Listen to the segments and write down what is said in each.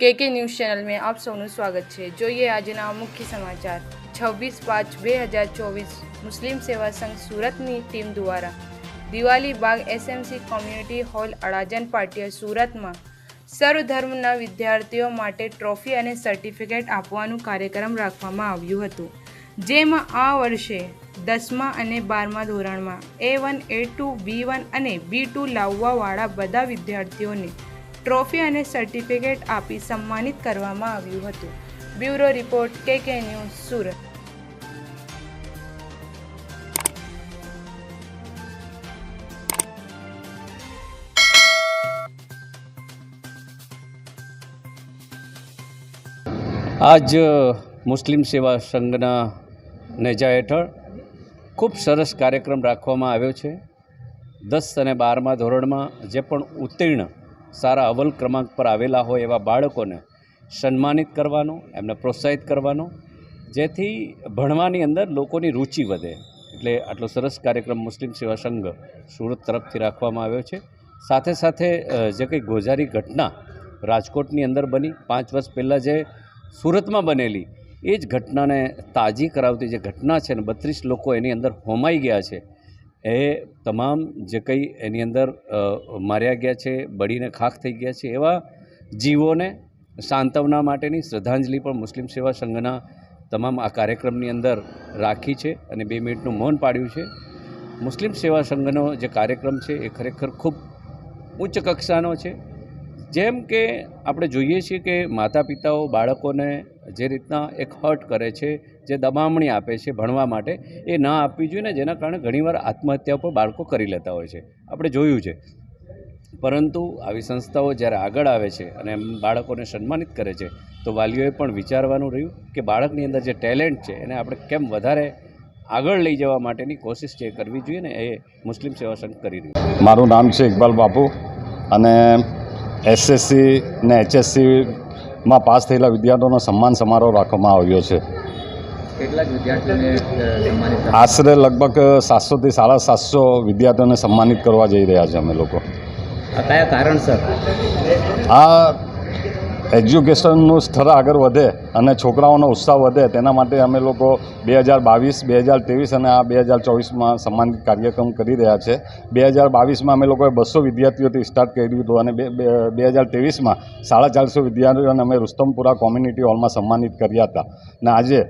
के news channel में आप सबનું સ્વાગત છે। જોઈએ આજના મુખ્ય સમાચાર। 26/5/2024 મુસ્લિમ સેવા સંઘ સુરતની ટીમ દ્વારા દિવાળી બાગ એસએમસી કોમ્યુનિટી હોલ અડાજણ પાટિયા સુરતમાં સર્વધર્મના વિદ્યાર્થીઓ માટે ટ્રોફી અને સર્ટિફિકેટ આપવાનું કાર્યક્રમ રાખવામાં આવ્યું હતું, જેમાં આ વર્ષે 10મા અને 12મા ધોરણમાં A1, A2, B1 અને B2 લાવવાવાળા બધા વિદ્યાર્થીઓને ટ્રોફી અને સર્ટિફિકેટ આપી સન્માનિત કરવામાં આવ્યું હતું। બ્યુરો રિપોર્ટ કે ન્યૂઝ સુરત। આજ મુસ્લિમ સેવા સંઘના નેજા હેઠળ ખૂબ સરસ કાર્યક્રમ રાખવામાં આવ્યો છે। 10 અને 12મા ધોરણમાં જે પણ ઉત્તીર્ણ સારા અવ્વલ ક્રમાંક પર આવેલા હોય એવા બાળકોને સન્માનિત કરવાનો, એમને પ્રોત્સાહિત કરવાનો, જેથી ભણવાની અંદર લોકોની રુચિ વધે। એટલે આટલો સરસ કાર્યક્રમ મુસ્લિમ સેવા સંઘ સુરત તરફથી રાખવામાં આવ્યો છે। સાથે સાથે જે કંઈ ગોઝારી ઘટના રાજકોટની અંદર બની 5 વર્ષ પહેલાં જે સુરતમાં બનેલી એ જ ઘટનાને તાજી કરાવતી જે ઘટના છે ને 32 લોકો એની અંદર હોમાઈ ગયા છે, એ તમામ જે કંઈ એની અંદર માર્યા ગયા છે, બળીને ખાખ થઈ ગયા છે, એવા જીવોને સાંત્વના માટેની શ્રદ્ધાંજલિ પણ મુસ્લિમ સેવા સંઘના તમામ આ કાર્યક્રમની અંદર રાખી છે અને 2 મિનિટનું મૌન પાડ્યું છે। મુસ્લિમ સેવા સંઘનો જે કાર્યક્રમ છે એ ખરેખર ખૂબ ઉચ્ચ કક્ષાનો છે। જેમ કે આપણે જોઈએ છીએ કે માતા પિતાઓ બાળકોને જે રીતના એક હર્ટ કરે છે, જે દબામણી આપે છે ભણવા માટે, એ ના આપવી જોઈએ ને, જેના કારણે ઘણીવાર આત્મહત્યાઓ પણ બાળકો કરી લેતા હોય છે, આપણે જોયું છે। પરંતુ આવી સંસ્થાઓ જ્યારે આગળ આવે છે અને એમ બાળકોને સન્માનિત કરે છે તો વાલીઓએ પણ વિચારવાનું રહ્યું કે બાળકની અંદર જે ટેલેન્ટ છે એને આપણે કેમ વધારે આગળ લઈ જવા માટેની કોશિશ છે કરવી જોઈએ ને, એ મુસ્લિમ સેવા સંઘ કરી રહ્યું છે। મારું નામ છે ઇકબાલ બાપુ અને એસએસસી ને એચએસસીમાં પાસ થયેલા વિદ્યાર્થીઓનો સન્માન સમારોહ રાખવામાં આવ્યો છે। કેટલાક વિદ્યાર્થીઓને સન્માનિત? આશરે લગભગ 700 થી 750 વિદ્યાર્થીઓને સન્માનિત કરવા જઈ રહ્યા છે અમે લોકો। કયા કારણસર? આ એજ્યુકેશનનું સ્તર આગળ વધે અને છોકરાઓનો ઉત્સાહ વધે તેના માટે અમે લોકો 2022, 2023 અને આ 2024માં સન્માનિત કાર્યક્રમ કરી રહ્યા છે। 2022માં અમે લોકોએ 200 વિદ્યાર્થીઓથી સ્ટાર્ટ કર્યું હતું અને 2023માં 450 વિદ્યાર્થીઓને અમે રુસ્તમપુરા કોમ્યુનિટી હોલમાં સન્માનિત કર્યા હતા અને આજે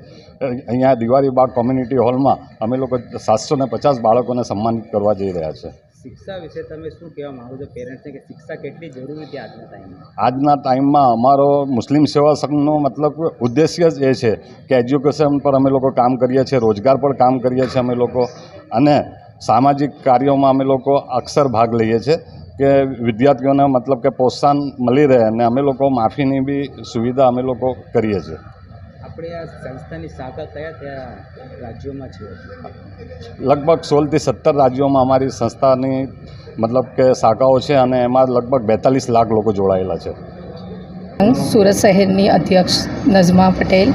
અહીંયા દિવાળી બાગ કોમ્યુનિટી હોલમાં અમે લોકો 750 બાળકોને સન્માનિત કરવા જઈ રહ્યા છે। શિક્ષા વિશે તમે શું કહેવા માગો છો પેરેન્ટ્સને, કે શિક્ષા કેટલી જરૂરી છે આજના ટાઈમમાં? આજના ટાઈમમાં અમારો મુસ્લિમ સેવા સંઘનો મતલબ ઉદ્દેશ્ય જ એ છે કે એજ્યુકેશન પર અમે લોકો કામ કરીએ છીએ, રોજગાર પર કામ કરીએ છીએ અમે લોકો, અને સામાજિક કાર્યોમાં અમે લોકો અક્ષર ભાગ લઈએ છીએ કે વિદ્યાર્થીઓને મતલબ કે પ્રોત્સાહન મળી રહે, અને અમે લોકો માફીની બી સુવિધા અમે લોકો કરીએ છીએ। આપણે આ સંસ્થાની શાખા કયા રાજ્યોમાં છે? લગભગ 16 થી 17 રાજ્યોમાં અમારી સંસ્થાની મતલબ કે શાખાઓ છે અને એમાં લગભગ 42 લાખ લોકો જોડાયેલા છે। સુરત શહેરની અધ્યક્ષ નઝમા પટેલ।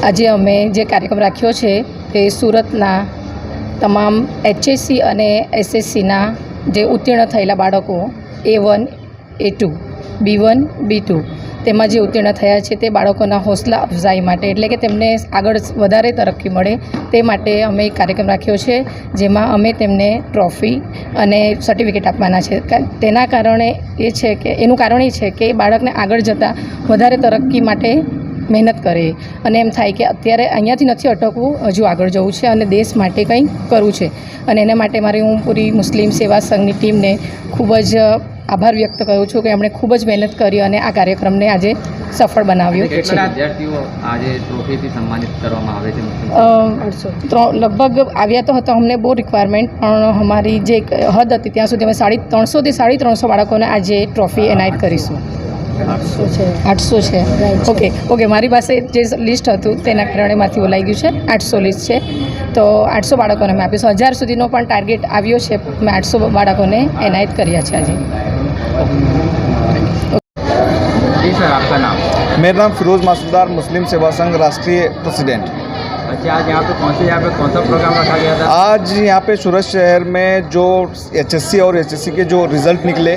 આજે અમે જે કાર્યક્રમ રાખ્યો છે તે સુરતના તમામ એચએસસી અને એસએસસીના જે ઉત્તીર્ણ થયેલા બાળકો A1, A2, B1, B2 તેમાં જે ઉત્તીર્ણ થયા છે તે બાળકોના હોસલા અફઝાઈ માટે, એટલે કે તેમને આગળ વધારે તરક્કી મળે તે માટે અમે એક કાર્યક્રમ રાખ્યો છે, જેમાં અમે તેમને ટ્રોફી અને સર્ટિફિકેટ આપવાના છે। તેના કારણે એ છે કે એનું કારણ એ છે કે બાળકને આગળ જતાં વધારે તરક્કી માટે મહેનત કરે અને એમ થાય કે અત્યારે અહીંયાથી નથી અટકવું, હજુ આગળ જવું છે અને દેશ માટે કંઈ કરવું છે। અને એના માટે હું પૂરી મુસ્લિમ સેવા સંઘની ટીમને ખૂબ જ આભાર વ્યક્ત કરું છું કે એમણે ખૂબ જ મહેનત કરી અને આ કાર્યક્રમને આજે સફળ બનાવ્યો છે। કેટલા વિદ્યાર્થીઓ આજે ટ્રોફીથી સન્માનિત કરવામાં આવે છે? લગભગ આવ્યા તો હતા અમને બહુ રિક્વાયરમેન્ટ, પણ અમારી જે હદ હતી ત્યાં સુધી અમે 350 થી 350 બાળકોને આજે ટ્રોફી એનાયત કરીશું। 800 છે। ઓકે, મારી પાસે જે લિસ્ટ હતું તેના કારણે માંથી બોલાઈ ગયું છે, 800 લિસ્ટ છે, તો 800 બાળકોને અમે આપીશું। 1000 સુધીનો પણ ટાર્ગેટ આવ્યો છે, મેં 800 બાળકોને એનાયત કર્યા છે આજે। जी सर, आपका नाम? मेरा नाम फिरोज़ मासूदार, मुस्लिम सेवा संघ राष्ट्रीय प्रेसिडेंट। अच्छा, आज यहाँ पे कौन सा प्रोग्राम रखा गया था? आज यहाँ पे सूरत शहर में जो एचएससी और एचएससी के जो रिज़ल्ट निकले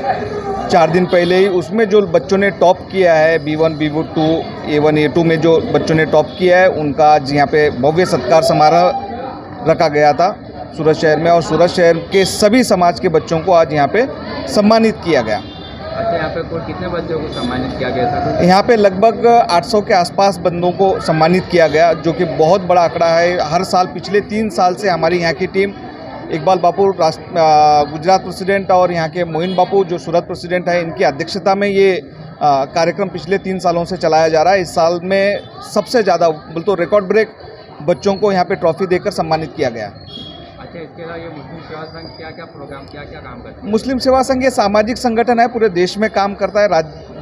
4 दिन पहले ही, उसमें जो बच्चों ने टॉप किया है B1, B2, A1, A2 में जो बच्चों ने टॉप किया है उनका आज यहाँ पे भव्य सत्कार समारोह रखा गया था सूरत शहर में, और सूरत शहर के सभी समाज के बच्चों को आज यहाँ पे सम्मानित किया गया। अच्छा, यहाँ पे कुल कितने बच्चों को सम्मानित किया गया था? यहाँ पे लगभग 800 के आसपास बंदों को सम्मानित किया गया, जो कि बहुत बड़ा आंकड़ा है। हर साल पिछले 3 साल से हमारी यहाँ की टीम, इकबाल बापू गुजरात प्रेसिडेंट और यहाँ के मोइन बापू जो सूरत प्रेसिडेंट है, इनकी अध्यक्षता में ये कार्यक्रम पिछले 3 सालों से चलाया जा रहा है। इस साल में सबसे ज़्यादा बोल तो रिकॉर्ड ब्रेक बच्चों को यहाँ पे ट्रॉफी देकर सम्मानित किया गया। अच्छा, इसके अलावा ये मुस्लिम सेवा संघ क्या क्या काम करता है? मुस्लिम सेवा संघ ये सामाजिक संगठन है, पूरे देश में काम करता है।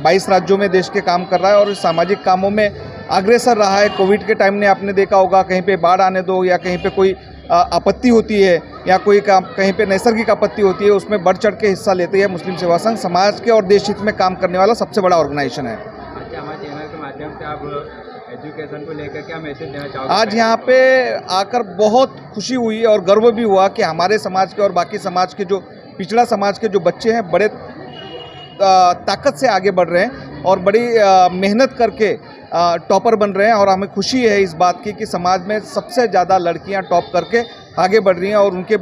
22 राज्यों में देश के काम कर रहा है और इस सामाजिक कामों में अग्रसर रहा है। कोविड के टाइम में आपने देखा होगा, कहीं पे बाढ़ आने दो या कहीं पे कोई आपत्ति होती है या कोई कहीं पे नैसर्गिक आपत्ति होती है, उसमें बढ़ चढ़ के हिस्सा लेती है मुस्लिम सेवा संघ। समाज के और देश हित में काम करने वाला सबसे बड़ा ऑर्गेनाइजेशन है। अच्छा, हमारे चैनल के माध्यम से आप एजुकेशन को लेकर क्या मैसेज देना चाहोगे? आज यहाँ पे आकर बहुत खुशी हुई और गर्व भी हुआ कि हमारे समाज के और बाकी समाज के जो पिछड़ा समाज के जो बच्चे हैं बड़े ताकत से आगे बढ़ रहे हैं और बड़ी मेहनत करके टॉपर बन रहे हैं। और हमें खुशी है इस बात की कि समाज में सबसे ज़्यादा लड़कियां टॉप करके आगे बढ़ रही हैं, और उनके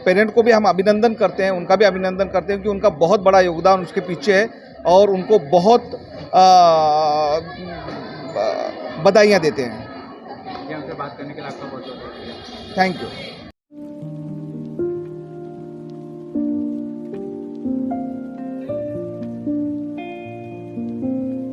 पेरेंट को भी हम अभिनंदन करते हैं, उनका भी अभिनंदन करते हैं कि उनका बहुत बड़ा योगदान उसके पीछे है और उनको बहुत बधाइयाँ देते हैं। हमसे बात करने के लिए आपका बहुत बहुत शुक्रिया। Thank you.